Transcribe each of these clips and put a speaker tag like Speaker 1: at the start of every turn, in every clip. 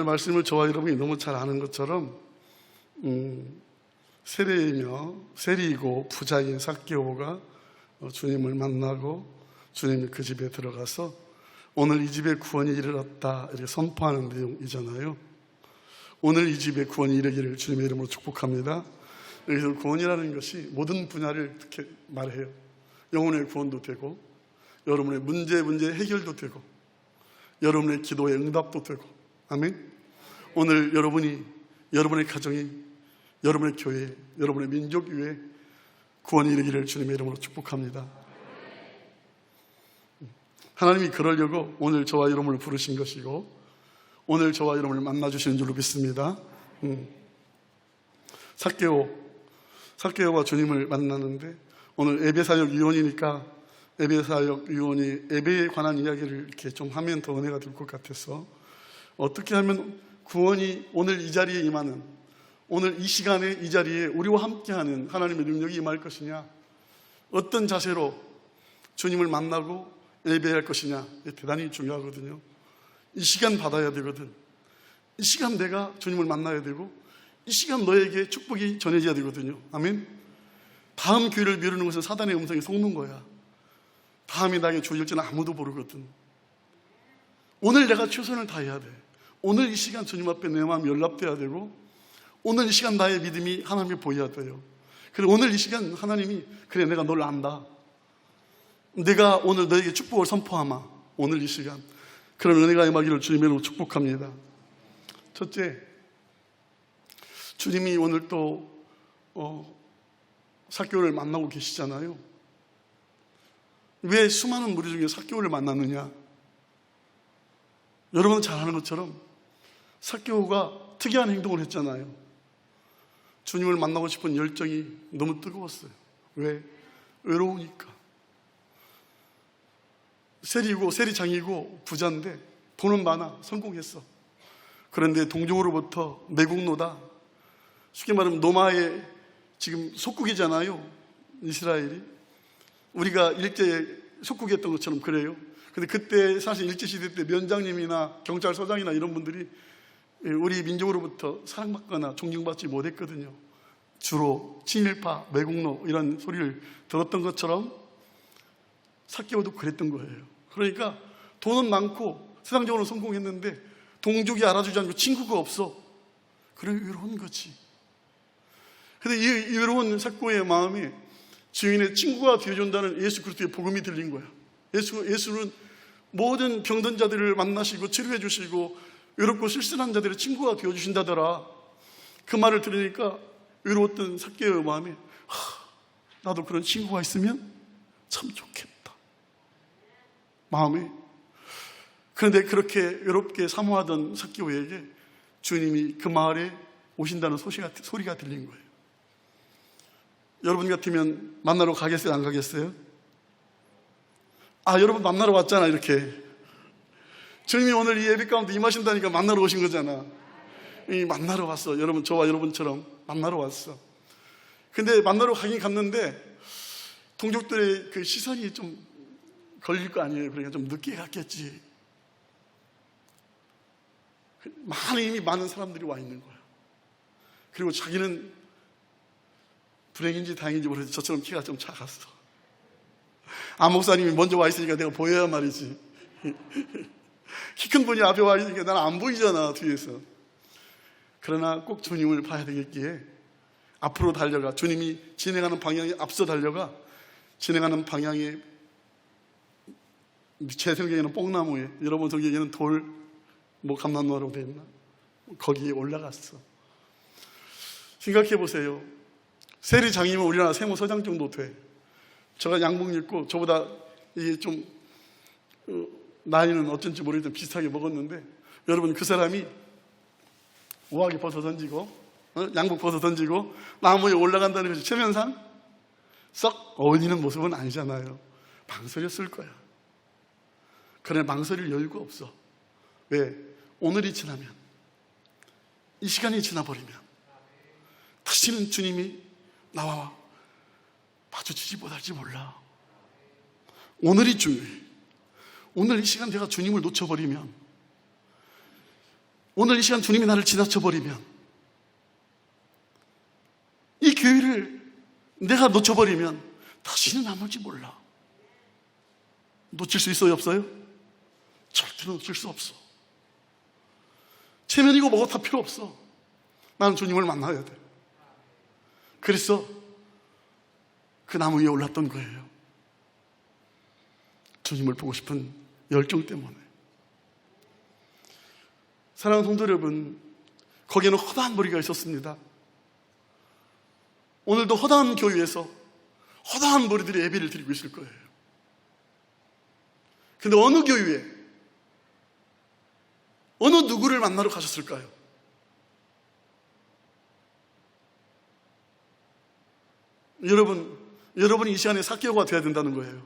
Speaker 1: 오늘 말씀을 저와 여러분이 너무 잘 아는 것처럼 세리이고 부자인 삭개오가 주님을 만나고 주님이 그 집에 들어가서 오늘 이 집에 구원이 이르렀다 이렇게 선포하는 내용이잖아요. 오늘 이 집에 구원이 이르기를 주님의 이름으로 축복합니다. 여기서 구원이라는 것이 모든 분야를 이렇게 말해요. 영혼의 구원도 되고, 여러분의 문제 해결도 되고, 여러분의 기도의 응답도 되고. 아멘. 오늘 여러분이, 여러분의 가정이, 여러분의 교회, 여러분의 민족 위에 구원이 이르기를 주님의 이름으로 축복합니다. 하나님이 그러려고 오늘 저와 여러분을 부르신 것이고, 오늘 저와 여러분을 만나주시는 줄로 믿습니다. 삭개오가 주님을 만나는데, 오늘 예배사역 위원이니까 예배사역 위원이 예배에 관한 이야기를 이렇게 좀 하면 더 은혜가 될 것 같아서, 어떻게 하면 구원이 오늘 이 자리에 임하는, 오늘 이 시간에 이 자리에 우리와 함께하는 하나님의 능력이 임할 것이냐, 어떤 자세로 주님을 만나고 예배할 것이냐, 대단히 중요하거든요. 이 시간 받아야 되거든. 이 시간 내가 주님을 만나야 되고, 이 시간 너에게 축복이 전해져야 되거든요. 아멘. 다음 기회를 미루는 것은 사단의 음성이 속는 거야. 다음이 나에게 주어질지는 아무도 모르거든. 오늘 내가 최선을 다해야 돼. 오늘 이 시간 주님 앞에 내 마음이 연락돼야 되고, 오늘 이 시간 나의 믿음이 하나님께 보여야 돼요. 그리고 오늘 이 시간 하나님이, 그래 내가 널 안다, 내가 오늘 너에게 축복을 선포하마. 오늘 이 시간 그런 은혜가 임하기를 주님의 이름으로 축복합니다. 첫째, 주님이 오늘 또 삭개오를 만나고 계시잖아요. 왜 수많은 무리 중에 삭개오를 만났느냐? 여러분은 잘 아는 것처럼 삭개오가 특이한 행동을 했잖아요. 주님을 만나고 싶은 열정이 너무 뜨거웠어요. 왜? 외로우니까. 세리장이고 부자인데 돈은 많아, 성공했어. 그런데 동족으로부터 매국노다, 쉽게 말하면 노마의 지금 속국이잖아요, 이스라엘이. 우리가 일제 속국이었던 것처럼 그래요. 근데 그때 사실 일제시대 때 면장님이나 경찰서장이나 이런 분들이 우리 민족으로부터 사랑받거나 존경받지 못했거든요. 주로 친일파, 매국노 이런 소리를 들었던 것처럼 삭개오도 그랬던 거예요. 그러니까 돈은 많고 세상적으로 성공했는데 동족이 알아주지 않고 친구가 없어. 그래 외로운 거지. 근데 이 외로운 삭개오의 마음에 주인의 친구가 되어준다는 예수 그리스도의 복음이 들린 거야. 예수는 모든 병든 자들을 만나시고 치료해 주시고 외롭고 쓸쓸한 자들의 친구가 되어주신다더라. 그 말을 들으니까 외로웠던 삭개오의 마음에, 나도 그런 친구가 있으면 참 좋겠다 마음에. 그런데 그렇게 외롭게 사모하던 삭개오에게 주님이 그 마을에 오신다는 소리가 들린 거예요. 여러분 같으면 만나러 가겠어요? 안 가겠어요? 여러분 만나러 왔잖아. 이렇게 주님이 오늘 이 예배 가운데 임하신다니까 만나러 오신 거잖아. 만나러 왔어. 여러분, 저와 여러분처럼 만나러 왔어. 근데 만나러 가긴 갔는데 동족들의 그 시선이 좀 걸릴 거 아니에요. 그러니까 좀 늦게 갔겠지. 이미 많은 사람들이 와 있는 거야. 그리고 자기는 불행인지 다행인지 모르겠는데 저처럼 키가 좀 작았어. 목사님이 먼저 와 있으니까 내가 보여야 말이지. 키 큰 분이 앞에 와 있으니까 나는 안 보이잖아, 뒤에서. 그러나 꼭 주님을 봐야 되겠기에 앞으로 달려가, 주님이 진행하는 방향에 앞서 달려가, 진행하는 방향에, 제 성경에는 뽕나무에, 여러분 성경에는 감난로라고 되어 있나? 거기에 올라갔어. 생각해 보세요. 세리장이면 우리나라 세무서장 정도 돼. 제가 양복 입고, 저보다 이게 좀 나이는 어쩐지 모르겠지만 비슷하게 먹었는데, 여러분 그 사람이 우아하게 벗어 던지고 양복 벗어 던지고 나무에 올라간다는 것이 체면상 썩 어울리는 모습은 아니잖아요. 망설였을 거야. 그러나 망설일 여유가 없어. 왜? 오늘이 지나면, 이 시간이 지나버리면 다시는 주님이 나와 마주치지 못할지 몰라. 오늘이 중요해. 오늘 이 시간 내가 주님을 놓쳐버리면 오늘 이 시간 주님이 나를 지나쳐버리면, 이 교회를 내가 놓쳐버리면 다시는 남을지 몰라. 놓칠 수 있어요, 없어요? 절대로 놓칠 수 없어. 체면이고 뭐고 다 필요 없어. 나는 주님을 만나야 돼. 그래서 그 나무 위에 올랐던 거예요. 주님을 보고 싶은 열정 때문에. 사랑하는 성도 여러분, 거기에는 허다한 무리가 있었습니다. 오늘도 허다한 교회에서 허다한 무리들이 예배를 드리고 있을 거예요. 근데 어느 교회에 어느 누구를 만나러 가셨을까요? 여러분이 이 시간에 삭개오가 되어야 된다는 거예요.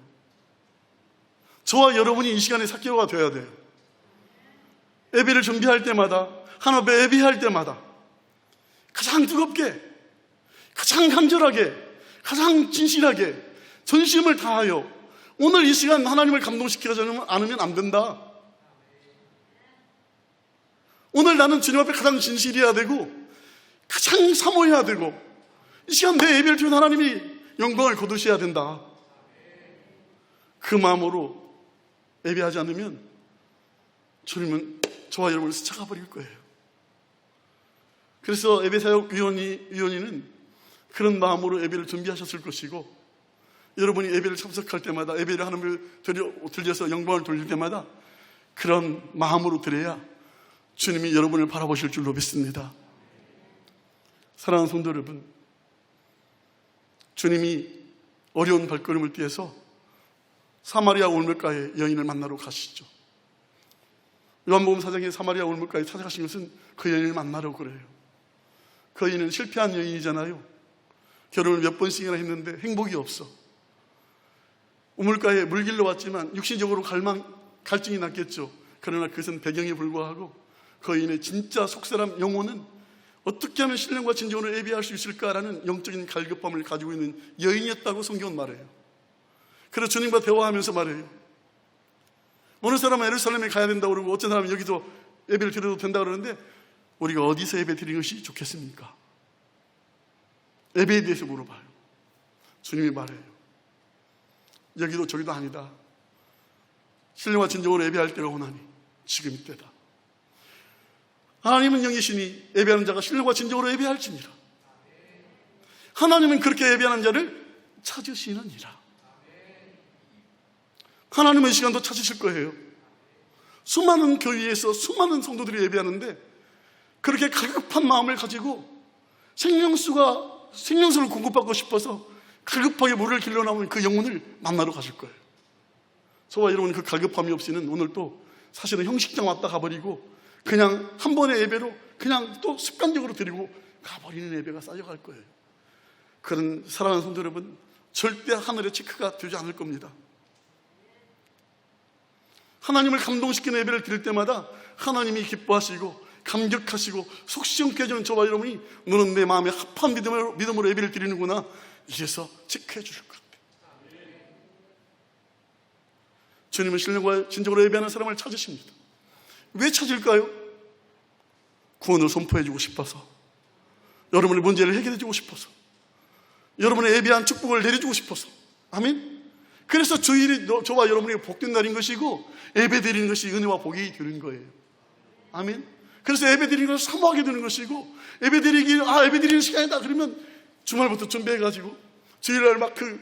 Speaker 1: 저와 여러분이 이 시간에 삭개오가 되어야 돼요. 예배를 준비할 때마다, 하나님 앞에 예배할 때마다 가장 뜨겁게, 가장 간절하게, 가장 진실하게 전심을 다하여 오늘 이 시간 하나님을 감동시키지 않으면 안 된다. 오늘 나는 주님 앞에 가장 진실해야 되고 가장 사모해야 되고 이 시간 내 예배를 드리면 하나님이 영광을 거두셔야 된다. 그 마음으로 예배하지 않으면 주님은 저와 여러분을 스쳐가 버릴 거예요. 그래서 예배사역위원회는 그런 마음으로 예배를 준비하셨을 것이고, 여러분이 예배를 참석할 때마다, 예배를 하나님을 들려서 영광을 돌릴 때마다 그런 마음으로 드려야 주님이 여러분을 바라보실 줄로 믿습니다. 사랑하는 성도 여러분, 주님이 어려운 발걸음을 떼서 사마리아 올물가에 여인을 만나러 가시죠. 요한복음 4장에 사마리아 올물가에 찾아가신 것은 그 여인을 만나러 그래요. 그 여인은 실패한 여인이잖아요. 결혼을 몇 번씩이나 했는데 행복이 없어. 우물가에 물 길러 왔지만 육신적으로 갈증이 났겠죠. 그러나 그것은 배경에 불과하고 그 여인의 진짜 속사람 영혼은 어떻게 하면 신령과 진정으로 예배할 수 있을까라는 영적인 갈급함을 가지고 있는 여인이었다고 성경은 말해요. 그래서 주님과 대화하면서 말해요. 어느 사람은 예루살렘에 가야 된다고 그러고 어떤 사람은 여기서 예배를 드려도 된다고 그러는데 우리가 어디서 예배 드리는 것이 좋겠습니까? 예배에 대해서 물어봐요. 주님이 말해요. 여기도 저기도 아니다. 신령과 진정으로 예배할 때가 오나니 지금 이때다. 하나님은 영이시니 예배하는 자가 신령과 진정으로 예배할지니라. 하나님은 그렇게 예배하는 자를 찾으시느니라. 하나님은 이 시간도 찾으실 거예요. 수많은 교회에서 수많은 성도들이 예배하는데 그렇게 갈급한 마음을 가지고 생명수를 공급받고 싶어서 갈급하게 물을 길러 나오는 그 영혼을 만나러 가실 거예요. 저와 여러분 그 갈급함이 없이는 오늘 또 사실은 형식장 왔다 가버리고 그냥 한 번의 예배로 그냥 또 습관적으로 드리고 가버리는 예배가 쌓여갈 거예요. 그런 사랑하는 성도 여러분, 절대 하늘의 체크가 되지 않을 겁니다. 하나님을 감동시키는 예배를 드릴 때마다 하나님이 기뻐하시고 감격하시고 속 시원케 해주는 저와 여러분이 너는 내 마음에 합한 믿음으로 예배를 드리는구나, 이래서 체크해 주실 것 같아요. 주님은 신령과 진정으로 예배하는 사람을 찾으십니다. 왜 찾을까요? 구원을 선포해 주고 싶어서, 여러분의 문제를 해결해 주고 싶어서, 여러분의 예배한 축복을 내려주고 싶어서. 아멘. 그래서 주일이 저와 여러분에게 복된 날인 것이고 예배 드리는 것이 은혜와 복이 되는 거예요. 아멘. 그래서 예배 드리는 것을 사모하게 되는 것이고, 예배 드리는 시간이다 그러면 주말부터 준비해가지고 주일날 막 그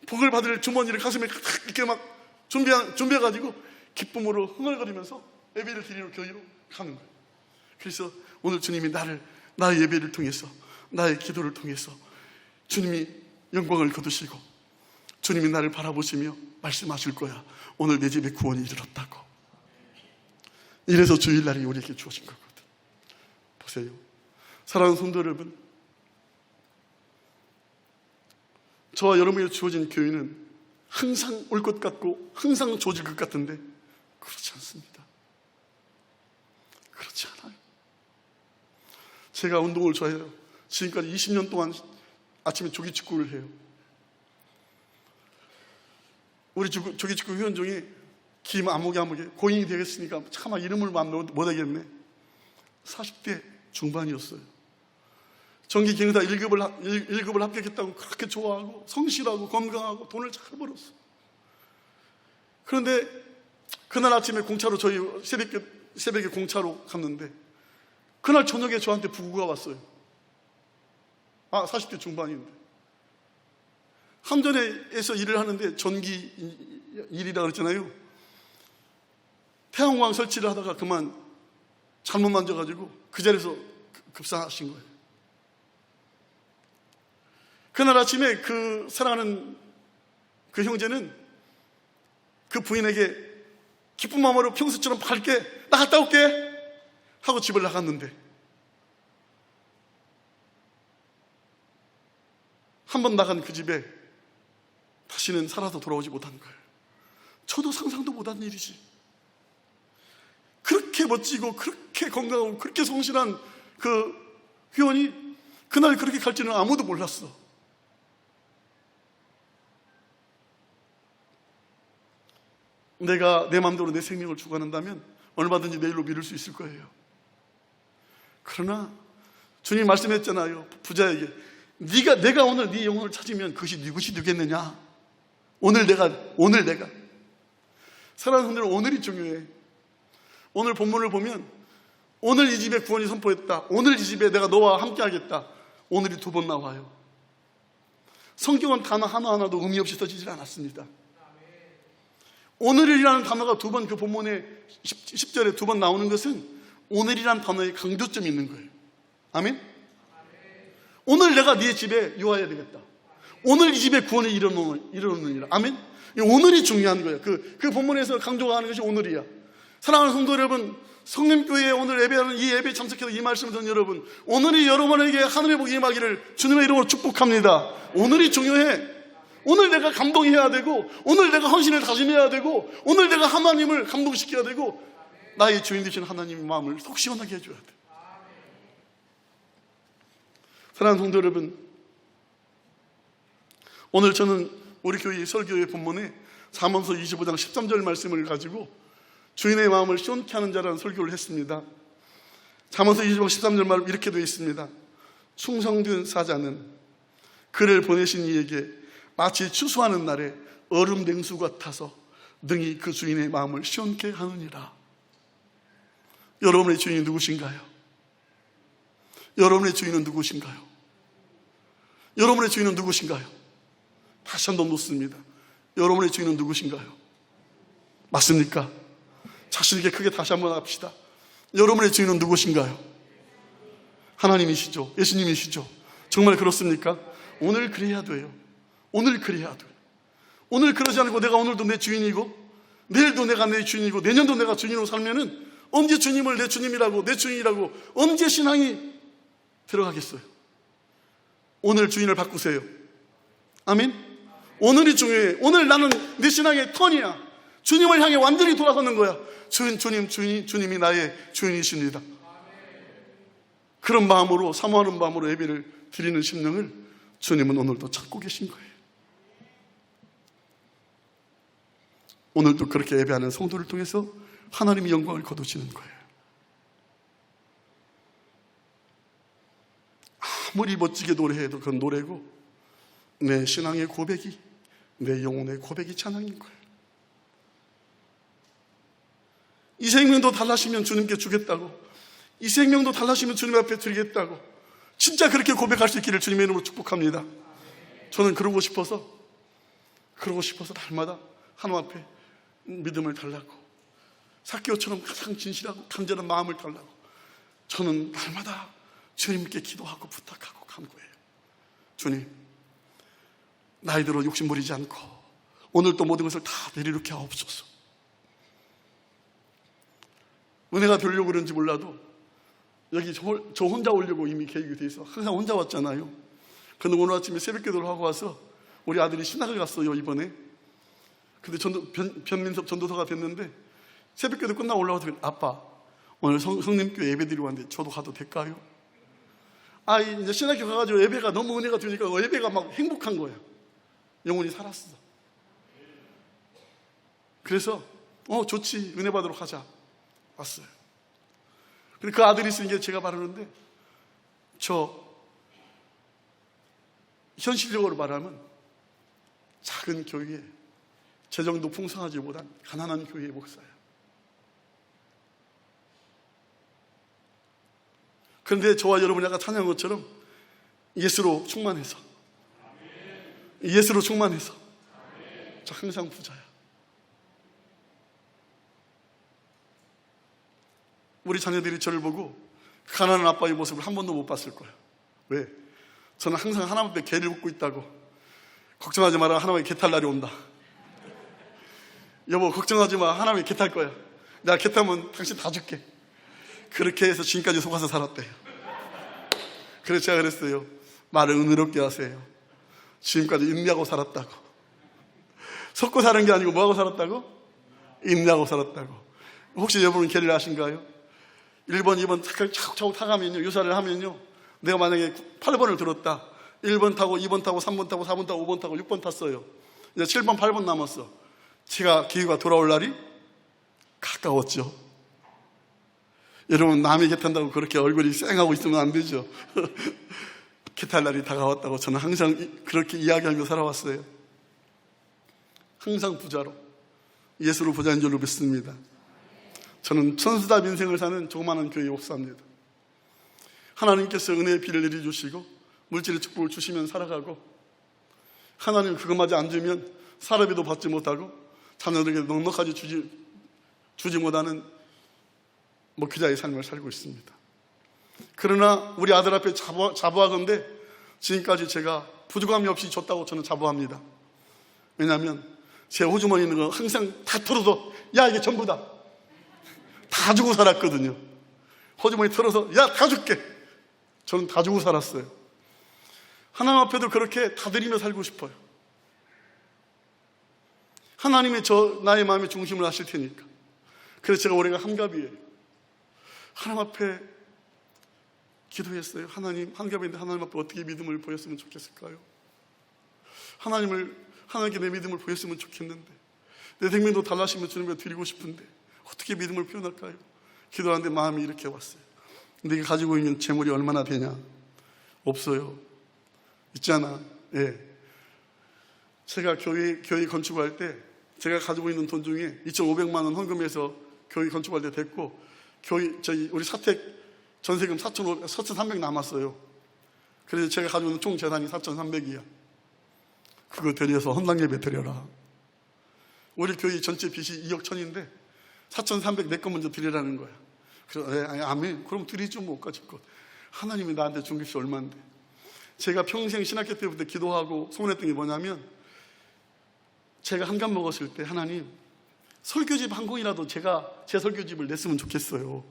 Speaker 1: 복을 받을 주머니를 가슴에 이렇게 막 준비해가지고 기쁨으로 흥얼거리면서 예배를 드리러 교회로 가는 거예요. 그래서 오늘 주님이 나의 예배를 통해서, 나의 기도를 통해서 주님이 영광을 거두시고 주님이 나를 바라보시며 말씀하실 거야. 오늘 내 집에 구원이 이르렀다고. 이래서 주일날이 우리에게 주어진 거거든. 보세요. 사랑하는 성도 여러분, 저와 여러분에게 주어진 교회는 항상 올 것 같고 항상 좋아질 것 같은데 그렇지 않습니다. 그렇지 않아요. 제가 운동을 좋아해요. 지금까지 20년 동안 아침에 조기축구를 해요. 우리 조기축구 회원 중에 김 아무개 고인이 되겠으니까 차마 이름을 못 하겠네. 40대 중반이었어요. 전기 기능사 1급을 합격했다고 그렇게 좋아하고 성실하고 건강하고 돈을 잘 벌었어. 그런데 그날 아침에 공차로 저희 새벽에 공차로 갔는데 그날 저녁에 저한테 부고가 왔어요. 40대 중반인데 함전에서 일을 하는데 전기 일이라 그랬잖아요. 태양광 설치를 하다가 그만 잘못 만져가지고 그 자리에서 급사하신 거예요. 그날 아침에 그 사랑하는 그 형제는 그 부인에게 기쁜 마음으로 평소처럼 밝게 나갔다 올게 하고 집을 나갔는데 한 번 나간 그 집에 다시는 살아서 돌아오지 못한 거예요. 저도 상상도 못한 일이지. 그렇게 멋지고 그렇게 건강하고 그렇게 성실한 그 회원이 그날 그렇게 갈지는 아무도 몰랐어. 내가 내 마음대로 내 생명을 주관한다면 얼마든지 내일로 미룰 수 있을 거예요. 그러나 주님 말씀했잖아요. 부자에게 내가 오늘 네 영혼을 찾으면 그것이 네 것이 되겠느냐. 오늘 내가 사랑하는 분들은 오늘이 중요해. 오늘 본문을 보면 오늘 이 집에 구원이 선포했다. 오늘 이 집에 내가 너와 함께 하겠다. 오늘이 2번 나와요. 성경은 단어 하나하나도 의미 없이 써지질 않았습니다. 오늘이라는 단어가 2번 그 본문의 10절에 2번 나오는 것은 오늘이라는 단어에 강조점이 있는 거예요. 아멘? 오늘 내가 네 집에 유하여야 되겠다. 오늘 이 집에 구원이 이르느니라. 아멘? 오늘이 중요한 거예요. 그 본문에서 강조가 하는 것이 오늘이야. 사랑하는 성도 여러분, 성림교회에 오늘 예배하는 이 예배에 참석해서 이 말씀을 듣는 여러분, 오늘이 여러분에게 하늘의 복이 임하기를 주님의 이름으로 축복합니다. 오늘이 중요해. 오늘 내가 감동해야 되고, 오늘 내가 헌신을 다짐해야 되고, 오늘 내가 하나님을 감동시켜야 되고, 나의 주인 되신 하나님의 마음을 속 시원하게 해줘야 돼. 사랑하는 성도 여러분, 오늘 저는 우리 교회 설교의 본문에 사문서 25장 13절 말씀을 가지고 주인의 마음을 시원케 하는 자라는 설교를 했습니다. 사문서 25장 13절 말 이렇게 되어 있습니다. 충성된 사자는 그를 보내신 이에게 마치 추수하는 날에 얼음 냉수 같아서 능히 그 주인의 마음을 시원케 하느니라. 여러분의 주인이 누구신가요? 여러분의 주인은 누구신가요? 여러분의 주인은 누구신가요? 다시 한번 묻습니다. 여러분의 주인은 누구신가요? 맞습니까? 자신에게 크게 다시 한번 합시다. 여러분의 주인은 누구신가요? 하나님이시죠? 예수님이시죠? 정말 그렇습니까? 오늘 그래야 돼요. 오늘 그래야 돼요. 오늘 그러지 않고 내가 오늘도 내 주인이고 내일도 내가 내 주인이고 내년도 내가 주인으로 살면은 언제 주님을 내 주님이라고 내 주인이라고 언제 신앙이 들어가겠어요? 오늘 주인을 바꾸세요. 아멘? 오늘이 중요해. 오늘 나는 내 신앙의 턴이야. 주님을 향해 완전히 돌아서는 거야. 주님이 나의 주인이십니다. 그런 마음으로, 사모하는 마음으로 예배를 드리는 심령을 주님은 오늘도 찾고 계신 거예요. 오늘도 그렇게 예배하는 성도를 통해서 하나님의 영광을 거두시는 거예요. 아무리 멋지게 노래해도 그건 노래고 내 신앙의 고백이, 내 영혼의 고백이 찬양인 거예요. 이 생명도 달라시면 주님께 주겠다고, 이 생명도 달라시면 주님 앞에 드리겠다고 진짜 그렇게 고백할 수 있기를 주님의 이름으로 축복합니다. 저는 그러고 싶어서 날마다 하나님 앞에 믿음을 달라고, 삭개오처럼 가장 진실하고 간절한 마음을 달라고 저는 날마다 주님께 기도하고 부탁하고 간구해요. 주님, 나이대로 욕심 부리지 않고 오늘 또 모든 것을 다 내리놓게 하옵소서. 은혜가 되려고 그런지 몰라도 여기 저 혼자 오려고 이미 계획이 돼 있어. 항상 혼자 왔잖아요. 근데 오늘 아침에 새벽 기도를 하고 와서 우리 아들이 신학을 갔어요, 이번에. 근데 변민섭 전도사가 됐는데 새벽 기도 끝나고 올라와서 아빠, 오늘 성림교회 예배 드리고 왔는데 저도 가도 될까요? 이제 신학교 가가지고 예배가 너무 은혜가 되니까 예배가 막 행복한 거야. 영혼이 살았어. 그래서 좋지, 은혜 받으러 가자 왔어요. 근데 그 아들이 있으니까 제가 바르는데, 저 현실적으로 말하면 작은 교회에 재정도 풍성하지보단 가난한 교회의 목사예요. 그런데 저와 여러분이 아까 찬양한 것처럼 예수로 충만해서 저 항상 부자야. 우리 자녀들이 저를 보고 가난한 아빠의 모습을 한 번도 못 봤을 거예요. 왜? 저는 항상 하나님 앞에 개를 묻고 있다고. 걱정하지 마라, 하나님의 개 탈 날이 온다. 여보, 걱정하지 마, 하나님의 개 탈 거야. 내가 개 타면 당신 다 줄게. 그렇게 해서 지금까지 속아서 살았대요. 그래서 제가 그랬어요. 말을 은혜롭게 하세요. 지금까지 인내하고 살았다고. 속고 사는 게 아니고 뭐하고 살았다고? 인내하고 살았다고. 혹시 여러분은 개를 아신가요? 1번, 2번 차곡차곡 타가면요, 유사를 하면요, 내가 만약에 8번을 들었다. 1번 타고 2번 타고 3번 타고 4번 타고 5번 타고 6번 탔어요. 이제 7번, 8번 남았어. 제가 기회가 돌아올 날이 가까웠죠. 여러분, 남이 개 탄다고 그렇게 얼굴이 쌩하고 있으면 안 되죠. 개 탈 날이 다가왔다고 저는 항상 그렇게 이야기하며 살아왔어요. 항상 부자로, 예수로 부자인 줄로 믿습니다. 저는 천수답 인생을 사는 조그마한 교회 목사입니다. 하나님께서 은혜의 비를 내려주시고 물질의 축복을 주시면 살아가고, 하나님 그것마저 안 주면 사람에도 받지 못하고 자녀들에게 넉넉하게 주지 못하는 목회자의 삶을 살고 있습니다. 그러나 우리 아들 앞에 자부하건대 지금까지 제가 부족함이 없이 줬다고 저는 자부합니다. 왜냐하면 제 호주머니에 있는 거 항상 다 털어서, 야, 이게 전부다, 다 주고 살았거든요. 호주머니 털어서, 야, 다 줄게. 저는 다 주고 살았어요. 하나님 앞에도 그렇게 다 드리며 살고 싶어요. 하나님이 나의 마음의 중심을 아실 테니까. 그래서 제가 올해가 한갑이에요. 하나님 앞에 기도했어요. 하나님, 한갑인데 하나님 앞에 어떻게 믿음을 보였으면 좋겠을까요? 하나님께 내 믿음을 보였으면 좋겠는데, 내 생명도 달라지면 주님께 드리고 싶은데 어떻게 믿음을 표현할까요? 기도하는데 마음이 이렇게 왔어요. 내가 가지고 있는 재물이 얼마나 되냐? 없어요. 있잖아. 예. 제가 교회 건축할 때 제가 가지고 있는 돈 중에 2,500만 원 헌금해서 교회 건축할 때 됐고, 우리 사택 전세금 4,300 남았어요. 그래서 제가 가지고 있는 총 재산이 4,300이야. 그거 드려서 헌당 예배 드려라. 우리 교회 전체 빚이 2억 1,000인데 4,300 내 거 먼저 드리라는 거야. 그래서 아멘. 그럼 드리죠, 뭐 까짓것. 하나님이 나한테 준 것이 얼마인데. 제가 평생 신학교 때부터 기도하고 소원했던 게 뭐냐면, 제가 한갑 먹었을 때 하나님, 설교집 한 권이라도 제가 제 설교집을 냈으면 좋겠어요.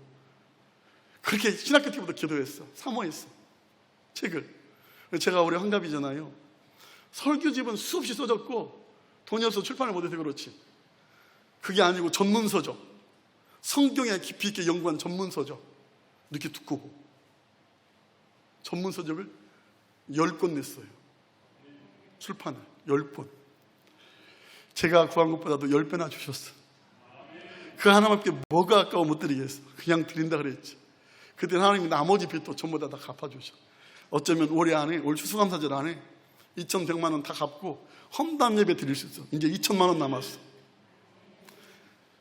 Speaker 1: 그렇게 신학교 때부터 기도했어. 사모했어. 책을. 제가 올해 한갑이잖아요. 설교집은 수없이 써졌고 돈이 없어서 출판을 못해서 그렇지, 그게 아니고 전문서적, 성경에 깊이 있게 연구한 전문서적, 이렇게 두꺼고 전문서적을 10권 냈어요. 출판을 10권. 제가 구한 것보다도 10배나 주셨어. 그 하나님께 뭐가 아까워 못 드리겠어. 그냥 드린다 그랬지. 그때 하나님이 나머지 빚도 전부 다 갚아주셔. 어쩌면 올해 안에, 올 추수감사절 안에 2,100만 원 다 갚고 헌담 예배 드릴 수 있어. 이제 2,000만 원 남았어.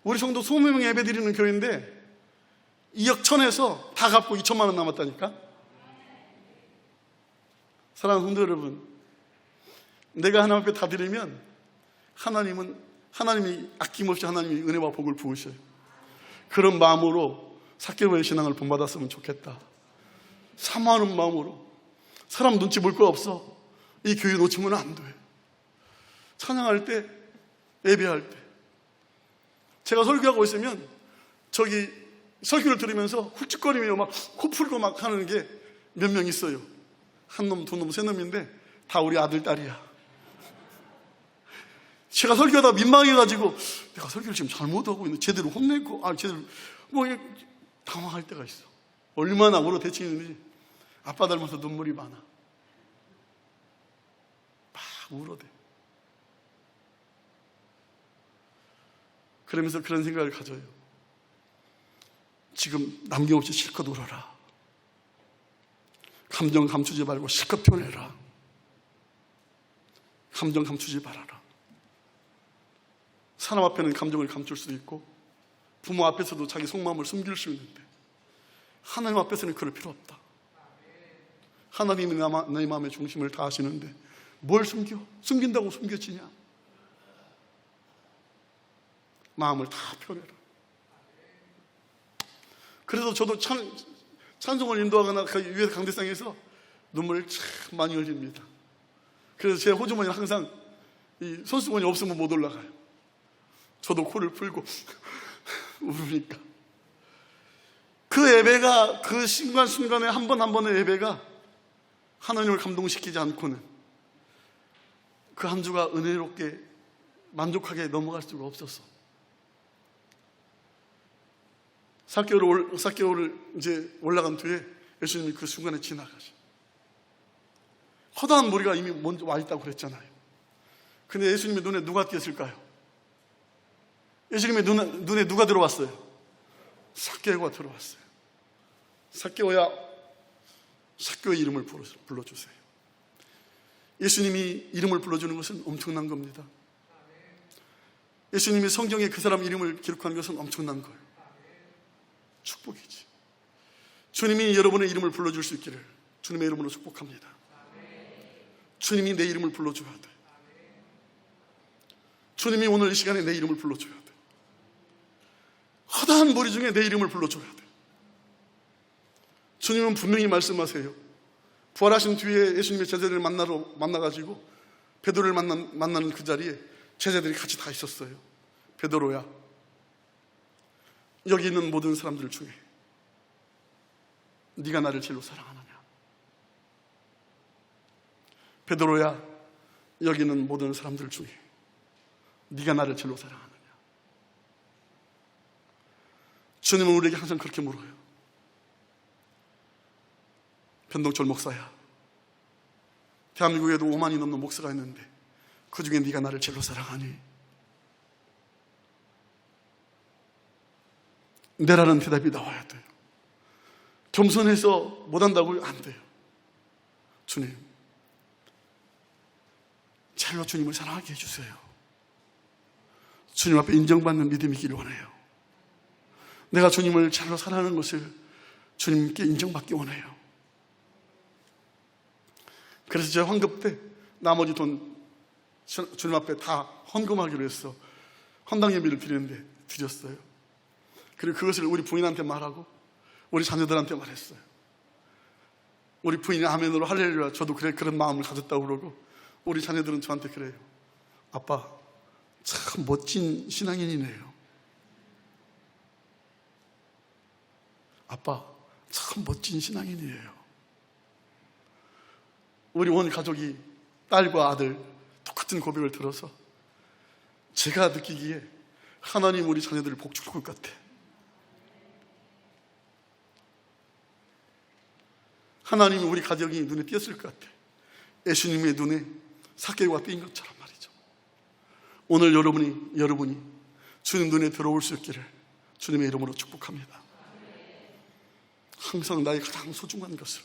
Speaker 1: 우리 성도 20명 예배 드리는 교회인데 2억 1,000에서 다 갚고 2,000만 원 남았다니까. 사랑하는 성도 여러분, 내가 하나님 앞에 다 드리면 하나님이 아낌없이 하나님이 은혜와 복을 부으셔요. 그런 마음으로 삭개보의 신앙을 본받았으면 좋겠다. 사모하는 마음으로. 사람 눈치 볼 거 없어. 이 교회 놓치면 안 돼. 찬양할 때, 예배할 때. 제가 설교하고 있으면 저기 설교를 들으면서 훌쩍거리며 막 코 풀고 막 하는 게 몇 명 있어요. 한 놈, 두 놈, 세 놈인데 다 우리 아들, 딸이야. 제가 설교하다 민망해가지고 내가 설교를 지금 잘못하고 있는데 제대로 혼내고, 제대로 뭐 당황할 때가 있어. 얼마나 울어 대치는지. 아빠 닮아서 눈물이 많아. 막 울어대. 그러면서 그런 생각을 가져요. 지금 남김없이 실컷 울어라. 감정 감추지 말고 실컷 표현해라. 감정 감추지 말아라. 사람 앞에는 감정을 감출 수도 있고 부모 앞에서도 자기 속마음을 숨길 수 있는데 하나님 앞에서는 그럴 필요 없다. 하나님이 내 마음의 중심을 다 아시는데 뭘 숨겨? 숨긴다고 숨겨지냐? 마음을 다 표현해라. 그래서 저도 찬송을 인도하거나 위에 강대상에서 눈물을 참 많이 흘립니다. 그래서 제 호주머니는 항상 이 손수건이 없으면 못 올라가요. 저도 코를 풀고 울으니까. 그 예배가, 그 순간순간에 한 번 한 번의 예배가 하나님을 감동시키지 않고는 그 한 주가 은혜롭게 만족하게 넘어갈 수가 없었어. 삭개오를 이제 올라간 뒤에 예수님이 그 순간에 지나가시. 허다한 무리가 이미 먼저 와 있다고 그랬잖아요. 근데 예수님의 눈에 누가 띄었을까요? 예수님의 눈에 누가 들어왔어요? 삭개오가 들어왔어요. 삭개오야, 삭개오의 이름을 불러주세요. 예수님이 이름을 불러주는 것은 엄청난 겁니다. 예수님이 성경에 그 사람 이름을 기록하는 것은 엄청난 거예요. 축복이지. 주님이 여러분의 이름을 불러줄 수 있기를 주님의 이름으로 축복합니다. 주님이 내 이름을 불러줘야 돼. 주님이 오늘 이 시간에 내 이름을 불러줘야 돼. 허다한 무리 중에 내 이름을 불러줘야 돼. 주님은 분명히 말씀하세요. 부활하신 뒤에 예수님의 제자들을 만나가지고 베드로를 만나는 그 자리에 제자들이 같이 다 있었어요. 베드로야, 여기 있는 모든 사람들 중에 네가 나를 제일로 사랑하느냐? 베드로야, 여기 있는 모든 사람들 중에 네가 나를 제일로 사랑하느냐? 주님은 우리에게 항상 그렇게 물어요. 변동철 목사야, 대한민국에도 5만이 넘는 목사가 있는데 그 중에 네가 나를 제일로 사랑하니? 네라는 대답이 나와야 돼요. 겸손해서 못한다고 안 돼요. 주님, 제일로 주님을 사랑하게 해주세요. 주님 앞에 인정받는 믿음이기를 원해요. 내가 주님을 제일로 사랑하는 것을 주님께 인정받기 원해요. 그래서 제가 환급 때 나머지 돈 주님 앞에 다 헌금하기로 했어. 헌당 예비를 드리는데 드렸어요. 그리고 그것을 우리 부인한테 말하고 우리 자녀들한테 말했어요. 우리 부인이 아멘으로 할렐루야, 저도 그런 마음을 가졌다고 그러고 우리 자녀들은 저한테 그래요. 아빠, 참 멋진 신앙인이네요. 아빠, 참 멋진 신앙인이에요. 우리 온 가족이 딸과 아들 똑같은 고백을 들어서 제가 느끼기에 하나님 우리 자녀들을 복 줄 것 같아. 하나님이 우리 가정이 눈에 띄었을 것 같아. 예수님의 눈에 삭개오가 띄인 것처럼 말이죠. 오늘 여러분이 주님 눈에 들어올 수 있기를 주님의 이름으로 축복합니다. 항상 나의 가장 소중한 것을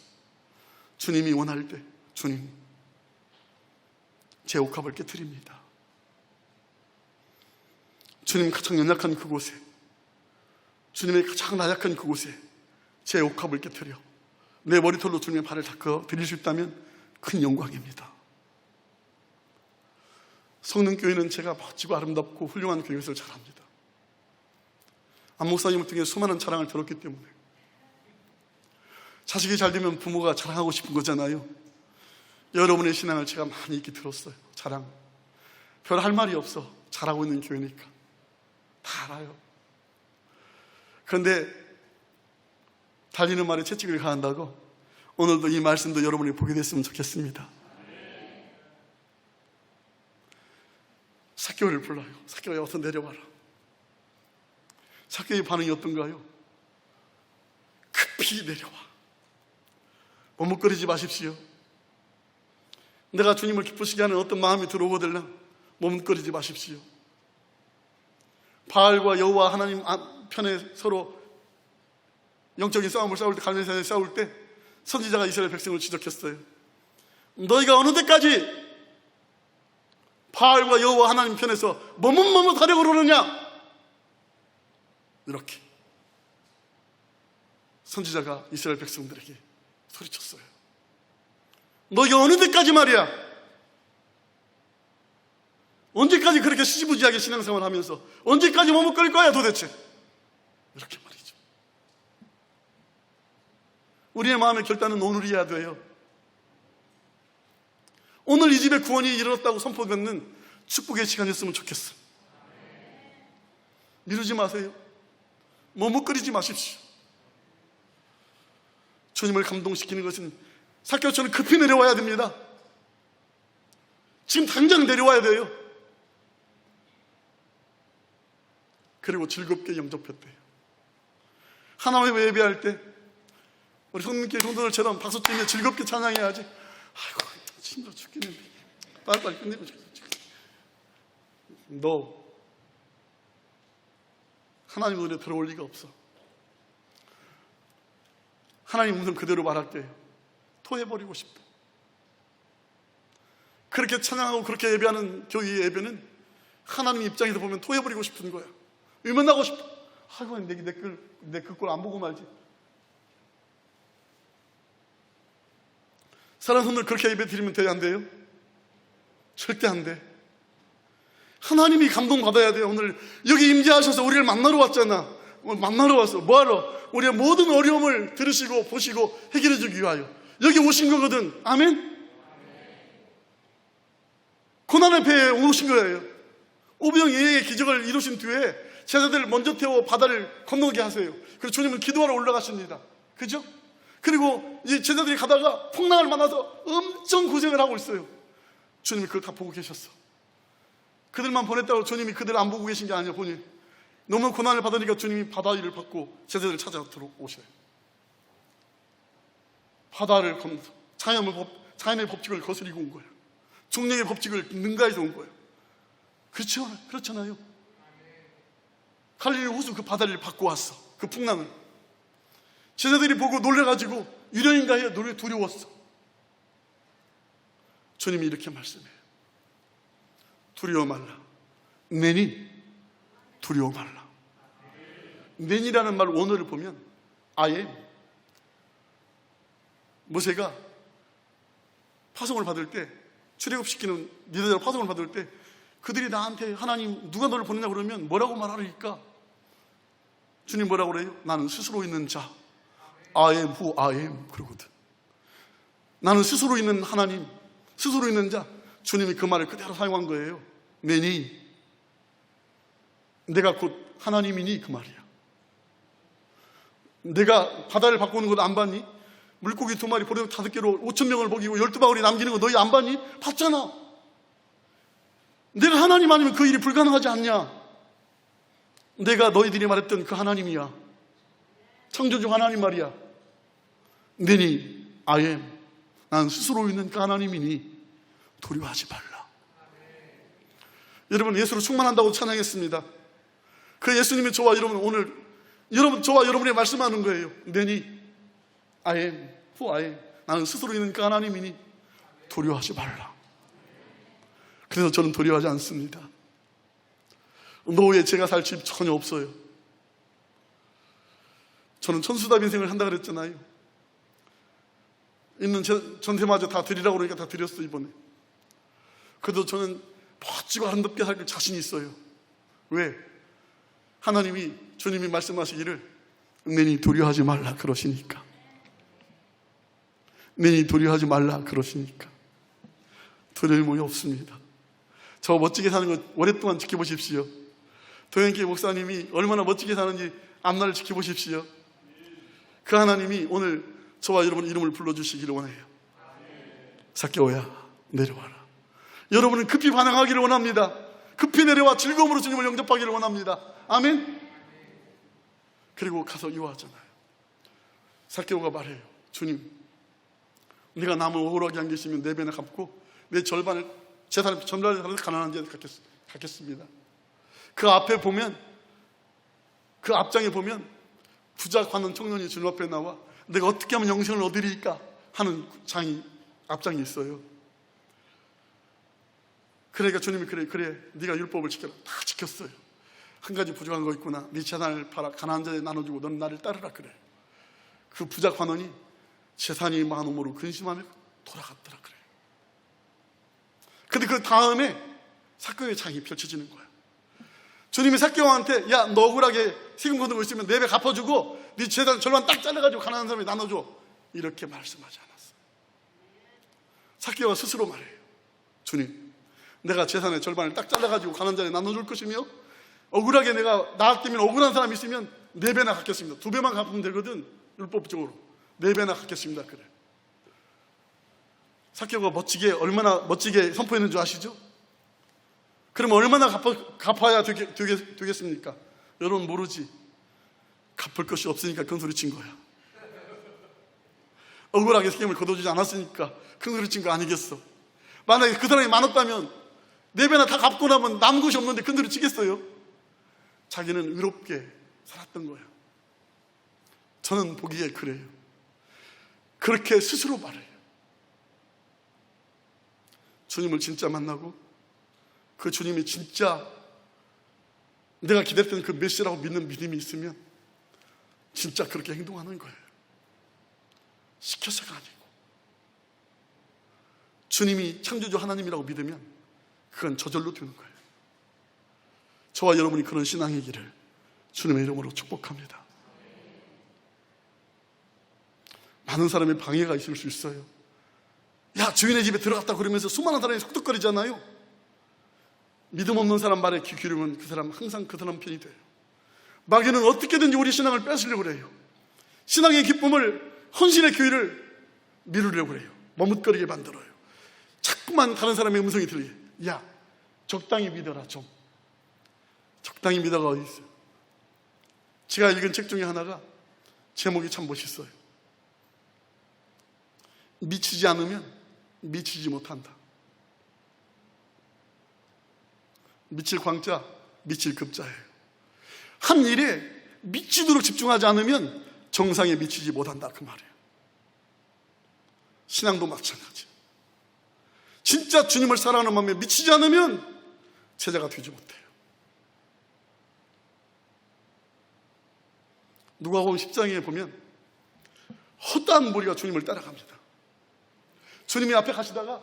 Speaker 1: 주님이 원할 때 주님, 제 옥합을 깨트립니다. 주님 가장 연약한 그곳에, 주님의 가장 나약한 그곳에 제 옥합을 깨트려 내 머리털로 주님의 발을 닦아 드릴 수 있다면 큰 영광입니다. 성능교회는 제가 멋지고 아름답고 훌륭한 교회에서 잘합니다. 안 목사님을 통해 수많은 자랑을 들었기 때문에. 자식이 잘 되면 부모가 자랑하고 싶은 거잖아요. 여러분의 신앙을 제가 많이 이렇게 들었어요. 자랑. 별 할 말이 없어. 잘하고 있는 교회니까. 다 알아요. 그런데 달리는 말에 채찍을 가한다고 오늘도 이 말씀도 여러분이 보게 됐으면 좋겠습니다. 삭개오를 불러요. 삭개오야, 어서 내려와라. 삭개오의 반응이 어떤가요? 급히 내려와. 머뭇거리지 마십시오. 내가 주님을 기쁘시게 하는 어떤 마음이 들어오거든요. 머뭇거리지 마십시오. 바알과 여호와 하나님 편에 서로 영적인 싸움을 싸울 때, 갈멜산에 싸울 때 선지자가 이스라엘 백성을 지적했어요. 너희가 어느 때까지 바알과 여호와 하나님 편에서 머뭇머뭇하려고 그러느냐, 이렇게 선지자가 이스라엘 백성들에게 소리쳤어요. 너희가 어느 때까지 말이야, 언제까지 그렇게 시지부지하게 신앙생활을 하면서 언제까지 머뭇거릴 거야 도대체, 이렇게 말이죠. 우리의 마음의 결단은 오늘이어야 돼요. 오늘 이 집에 구원이 이르렀다고 선포받는 축복의 시간이었으면 좋겠어. 미루지 마세요. 머뭇거리지 마십시오. 주님을 감동시키는 것은 사개오처럼 급히 내려와야 됩니다. 지금 당장 내려와야 돼요. 그리고 즐겁게 영접했대요. 하나님 예배할 때 우리 성님께 성도들처럼 박수치며 즐겁게 찬양해야지. 아이고 힘들어 죽겠는데 빨리빨리 끝내고 죽겠어. 너 하나님 눈에 들어올 리가 없어. 하나님 음성 그대로 말할게요. 토해버리고 싶어. 그렇게 찬양하고 그렇게 예배하는 교회의 예배는 하나님 입장에서 보면 토해버리고 싶은 거야. 의문나고 싶어. 아이고 내 그 꼴 안 보고 말지. 사랑하는 분들, 그렇게 예배 드리면 돼요, 안 돼요? 절대 안 돼. 하나님이 감동받아야 돼요. 오늘 여기 임재하셔서 우리를 만나러 왔잖아. 만나러 왔어. 뭐하러? 우리의 모든 어려움을 들으시고 보시고 해결해 주기 위하여 여기 오신 거거든. 아멘? 고난의 배에 오신 거예요. 오병 예의 기적을 이루신 뒤에 제자들을 먼저 태워 바다를 건너게 하세요. 그래서 주님은 기도하러 올라가십니다. 그죠? 그리고 이 제자들이 가다가 풍랑을 만나서 엄청 고생을 하고 있어요. 주님이 그걸 다 보고 계셨어. 그들만 보냈다고 주님이 그들을 안 보고 계신 게 아니에요. 보니 너무 고난을 받으니까 주님이 바다 일을 받고 제자들을 찾아 들어오셔요. 바다를 건너서 자연의 법칙을 거스리고 온 거예요. 중력의 법칙을 능가해서 온 거예요. 그렇죠? 그렇잖아요. 갈릴리 호수 그 바다를 받고 왔어. 그 풍랑을. 제자들이 보고 놀래가지고 유령인가 해요. 두려웠어. 주님이 이렇게 말씀해요. 두려워 말라. 내니 두려워 말라. 내니라는 말 원어를 보면 I am. 모세가 파송을 받을 때, 출애굽시키는 리더자로 파송을 받을 때 그들이 나한테 하나님 누가 너를 보내냐 그러면 뭐라고 말하니까 주님 뭐라고 그래요? 나는 스스로 있는 자, I am who I am 그러거든. 나는 스스로 있는 하나님, 스스로 있는 자. 주님이 그 말을 그대로 사용한 거예요. 내니 내가 곧 하나님이니 그 말이야. 내가 바다를 바꾸는 거 안 봤니? 물고기 2마리 보리떡 5개로 5,000명을 먹이고 12바구니 남기는 거 너희 안 봤니? 봤잖아. 내가 하나님 아니면 그 일이 불가능하지 않냐? 내가 너희들이 말했던 그 하나님이야. 창조주 하나님 말이야. 내니 I am. 난 스스로 있는 그 하나님이니 두려워하지 말라. 여러분, 예수로 충만한다고 찬양했습니다. 그 예수님이 저와 여러분 오늘 저와 여러분이 말씀하는 거예요. 내니 I am who I am. 나는 스스로 있는 그 하나님이니 두려워하지 말라. 그래서 저는 두려워하지 않습니다. 노후에 제가 살 집 전혀 없어요. 저는 천수답 인생을 한다 그랬잖아요. 있는 전세마저 다 드리라고 그러니까 다 드렸어 이번에. 그래도 저는 멋지고 아름답게 살 자신이 있어요. 왜? 하나님이, 주님이 말씀하시기를 내니 두려워하지 말라 그러시니까. 내니 두려워하지 말라 그러시니까 두려움이 없습니다. 저 멋지게 사는 거 오랫동안 지켜보십시오. 도현기 목사님이 얼마나 멋지게 사는지 앞날을 지켜보십시오. 그 하나님이 오늘 저와 여러분 이름을 불러주시기를 원해요. 삭개오야 내려와라. 여러분은 급히 반응하기를 원합니다. 급히 내려와 즐거움으로 주님을 영접하기를 원합니다. 아멘. 그리고 가서 이와하잖아요. 삭개오가 말해요. 주님, 네가 남을 억울하게 안 계시면 내 배나 갚고 내 절반을 재산을 전달해서 가난한 자에 갖겠습니다. 그 앞에 보면, 그 앞장에 보면 부자 관원 청년이 주님 앞에 나와 내가 어떻게 하면 영생을 얻으리까 하는 앞장이 있어요. 그러니까 주님이 그래 네가 율법을 지켜라. 다 지켰어요. 한 가지 부족한 거 있구나. 네 재산을 팔아 가난한 자에 나눠주고 너는 나를 따르라 그래. 그 부자 관원이 재산이 많음으로 근심하며 돌아갔더라 그래. 근데 그 다음에 삭개오의 장이 펼쳐지는 거야. 주님이 삭개오한테 야, 너 억울하게 세금 거두고 있으면 4배 갚아주고 네 재산 절반 딱 잘라가지고 가난한 사람에 나눠줘. 이렇게 말씀하지 않았어. 삭개오가 스스로 말해요. 주님, 내가 재산의 절반을 딱 잘라가지고 가난한 자에 나눠줄 것이며 억울하게 내가 나 때문에 억울한 사람이 있으면 4배나 갚겠습니다. 2배만 갚으면 되거든. 율법적으로 4배나 갚겠습니다. 그래. 삭개오가 얼마나 멋지게 선포했는 줄 아시죠? 그럼 얼마나 갚아야 되겠습니까? 여러분 모르지. 갚을 것이 없으니까 큰 소리 친 거야. 억울하게 세금을 걷어주지 않았으니까 큰 소리 친 거 아니겠어? 만약에 그 사람이 많았다면 4배나 다 갚고 나면 남은 것이 없는데 큰 소리 치겠어요? 자기는 의롭게 살았던 거예요. 저는 보기에 그래요. 그렇게 스스로 말해요. 주님을 진짜 만나고 그 주님이 진짜 내가 기대했던 그 메시라고 믿는 믿음이 있으면 진짜 그렇게 행동하는 거예요. 시켜서가 아니고 주님이 창조주 하나님이라고 믿으면 그건 저절로 되는 거예요. 저와 여러분이 그런 신앙의 길을 주님의 이름으로 축복합니다. 많은 사람의 방해가 있을 수 있어요. 야, 주인의 집에 들어갔다 그러면서 수많은 사람이 속닥거리잖아요. 믿음 없는 사람 말에 귀 기울이면 그 사람 항상 그 사람 편이 돼요. 마귀는 어떻게든지 우리 신앙을 뺏으려고 그래요. 신앙의 기쁨을, 헌신의 교회를 미루려고 그래요. 머뭇거리게 만들어요. 자꾸만 다른 사람의 음성이 들리게. 야, 적당히 믿어라 좀. 적당히 믿어가 어디 있어요? 제가 읽은 책 중에 하나가 제목이 참 멋있어요. 미치지 않으면 미치지 못한다. 미칠 광자, 미칠 급자예요. 한 일에 미치도록 집중하지 않으면 정상에 미치지 못한다 그 말이에요. 신앙도 마찬가지. 진짜 주님을 사랑하는 마음에 미치지 않으면 제자가 되지 못해요. 누가복음 10장에 보면 헛다한 무리가 주님을 따라갑니다. 주님이 앞에 가시다가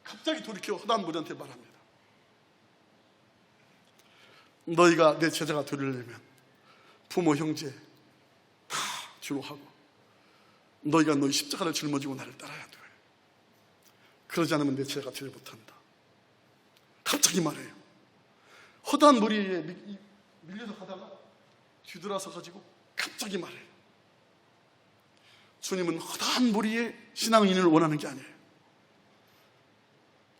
Speaker 1: 갑자기 돌이켜 헛다한 무리한테 말합니다. 너희가 내 제자가 되려면 부모 형제 다 뒤로 하고 너희가 너희 십자가를 짊어지고 나를 따라야 돼. 그러지 않으면 내 제자가 되지 못한다. 갑자기 말해요. 허다한 무리에 밀려서 가다가 뒤돌아서 가지고 갑자기 말해요. 주님은 허다한 무리의 신앙인을 원하는 게 아니에요.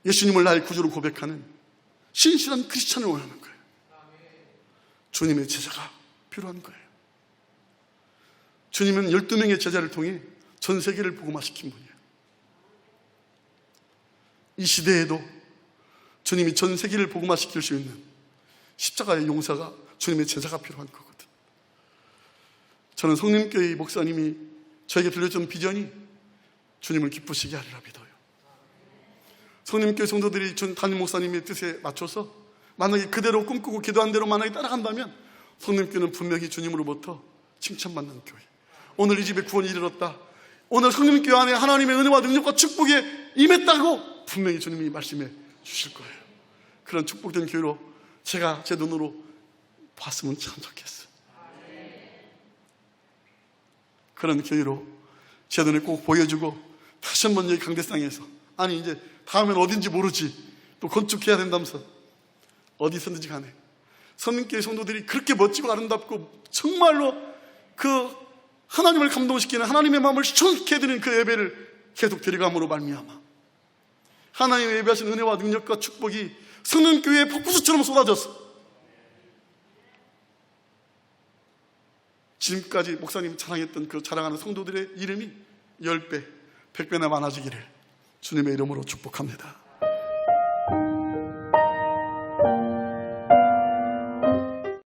Speaker 1: 예수님을 나의 구주로 고백하는 신실한 크리스찬을 원하는 거예요. 주님의 제자가 필요한 거예요. 주님은 12명의 제자를 통해 전 세계를 복음화시킨 분이에요. 이 시대에도 주님이 전 세계를 복음화시킬 수 있는 십자가의 용사가 주님의 제자가 필요한 거거든. 저는 성림교회 목사님이 저에게 들려준 비전이 주님을 기쁘시게 하리라 믿어요. 성림교회 성도들이 담임 목사님의 뜻에 맞춰서 만약에 그대로 꿈꾸고 기도한 대로 만약에 따라간다면 성림교회는 분명히 주님으로부터 칭찬받는 교회. 오늘 이 집에 구원이 이르렀다. 오늘 성림교회 안에 하나님의 은혜와 능력과 축복에 임했다고 분명히 주님이 말씀해 주실 거예요. 그런 축복된 교회로 제가 제 눈으로 봤으면 참 좋겠어요. 그런 교회로 제 눈에 꼭 보여주고 다시 한번 여기 강대상에서 아니 이제 다음엔 어딘지 모르지 또 건축해야 된다면서 어디서든지 간에 성림교회 성도들이 그렇게 멋지고 아름답고 정말로 그 하나님을 감동시키는 하나님의 마음을 시원케 해드리는 그 예배를 계속 드려감으로 말미암아 하나님의 예배하신 은혜와 능력과 축복이 성림교회의 폭포수처럼 쏟아졌어. 지금까지 목사님 자랑했던 그 자랑하는 성도들의 이름이 10배, 100배나 많아지기를 주님의 이름으로 축복합니다.